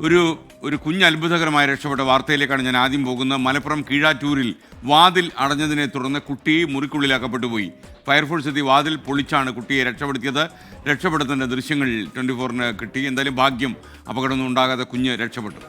ഒരു ഒരു കുഞ്ഞ് അത്ഭുതകരമായി രക്ഷപ്പെട്ട വാർത്തയിലേക്കാണ് ഞാൻ ആദ്യം പോകുന്നത്. മലപ്പുറം കീഴാറ്റൂരിൽ വാതിൽ അടഞ്ഞതിനെ തുടർന്ന് കുട്ടി മുറിക്കുള്ളിലാക്കപ്പെട്ടു പോയി. ഫയർഫോഴ്സ് എത്തി വാതിൽ പൊളിച്ചാണ് കുട്ടിയെ രക്ഷപ്പെടുത്തിയത്. രക്ഷപ്പെടുത്തേണ്ട ദൃശ്യങ്ങൾ 24-ന് കിട്ടി. എന്തായാലും ഭാഗ്യം, അപകടമൊന്നും ഉണ്ടാകാതെ കുഞ്ഞ് രക്ഷപ്പെട്ടു.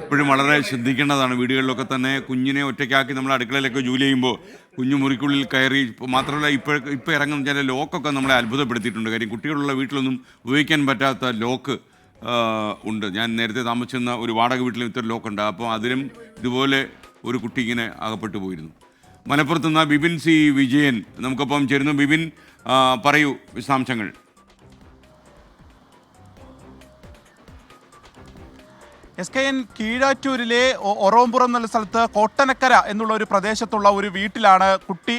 ഇപ്പോഴും വളരെ ശ്രദ്ധിക്കേണ്ടതാണ്. വീടുകളിലൊക്കെ തന്നെ കുഞ്ഞിനെ ഒറ്റയ്ക്കാക്കി നമ്മൾ അടുക്കളയിലൊക്കെ ജോലി ചെയ്യുമ്പോൾ കുഞ്ഞു മുറിക്കുള്ളിൽ കയറി, മാത്രമല്ല ഇപ്പോൾ ഇറങ്ങുന്ന ചില ലോക്കൊക്കെ നമ്മളെ അത്ഭുതപ്പെടുത്തിയിട്ടുണ്ട്. കാര്യം കുട്ടികളുള്ള വീട്ടിലൊന്നും ഉപയോഗിക്കാൻ പറ്റാത്ത ലോക്ക് ഉണ്ട്. ഞാൻ നേരത്തെ താമസിച്ചിരുന്ന ഒരു വാടക വീട്ടിലും ഇത്തരം ലോക്കുണ്ട്. അപ്പോൾ അതിലും ഇതുപോലെ ഒരു കുട്ടി ഇങ്ങനെ അകപ്പെട്ടു പോയിരുന്നു. മലപ്പുറത്ത് നിന്ന് ബിപിൻ സി വിജയൻ നമുക്കൊപ്പം ചേരുന്നു. ബിപിൻ, പറയൂ വിശദാംശങ്ങൾ. SKN കീഴാറ്റൂരിലെ ഒറോമ്പുറം എന്നുള്ള സ്ഥലത്ത് കോട്ടനക്കര എന്നുള്ള ഒരു പ്രദേശത്തുള്ള ഒരു വീട്ടിലാണ് കുട്ടി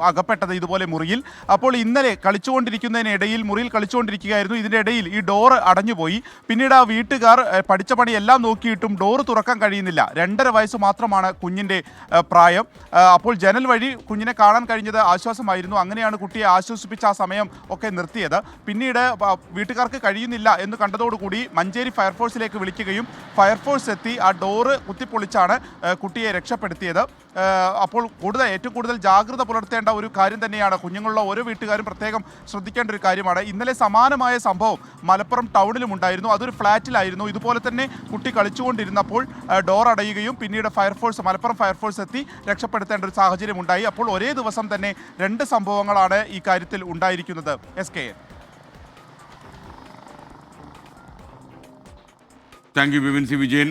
അകപ്പെട്ടത്, ഇതുപോലെ മുറിയിൽ. അപ്പോൾ ഇന്നലെ കളിച്ചുകൊണ്ടിരിക്കുന്നതിനിടയിൽ, മുറിയിൽ കളിച്ചുകൊണ്ടിരിക്കുകയായിരുന്നു, ഇതിൻ്റെ ഇടയിൽ ഈ ഡോറ് അടഞ്ഞുപോയി. പിന്നീട് ആ വീട്ടുകാർ പഠിച്ച പണി എല്ലാം നോക്കിയിട്ടും ഡോറ് തുറക്കാൻ കഴിയുന്നില്ല. 2.5 വയസ്സ് മാത്രമാണ് കുഞ്ഞിൻ്റെ പ്രായം. അപ്പോൾ ജനൽ വഴി കുഞ്ഞിനെ കാണാൻ കഴിഞ്ഞത് ആശ്വാസമായിരുന്നു. അങ്ങനെയാണ് കുട്ടിയെ ആശ്വസിപ്പിച്ച് ആ സമയം ഒക്കെ നിർത്തിയത്. പിന്നീട് വീട്ടുകാർക്ക് കഴിയുന്നില്ല എന്ന് കണ്ടതോടുകൂടി മഞ്ചേരി ഫയർഫോഴ്സിലേക്ക് വിളിക്കുകയും ഫയർഫോഴ്സ് എത്തി ആ ഡോറ് കുത്തിപ്പൊളിച്ചാണ് കുട്ടിയെ രക്ഷപ്പെടുത്തിയത്. അപ്പോൾ ഏറ്റവും കൂടുതൽ ജാഗ്രത പുലർത്തേണ്ട ഒരു കാര്യം തന്നെയാണ്. കുഞ്ഞുങ്ങളുള്ള ഓരോ വീട്ടുകാരും പ്രത്യേകം ശ്രദ്ധിക്കേണ്ട ഒരു കാര്യമാണ്. ഇന്നലെ സമാനമായ സംഭവം മലപ്പുറം ടൗണിലും ഉണ്ടായിരുന്നു. അതൊരു ഫ്ലാറ്റിലായിരുന്നു. ഇതുപോലെ തന്നെ കുട്ടി കളിച്ചുകൊണ്ടിരുന്നപ്പോൾ ഡോർ അടയുകയും പിന്നീട് മലപ്പുറം ഫയർഫോഴ്സ് എത്തി രക്ഷപ്പെടുത്തേണ്ട ഒരു സാഹചര്യം ഉണ്ടായി. അപ്പോൾ ഒരേ ദിവസം തന്നെ 2 സംഭവങ്ങളാണ് ഈ കാര്യത്തിൽ ഉണ്ടായിരിക്കുന്നത്. SKN. Thank you Bipin C Vijayan.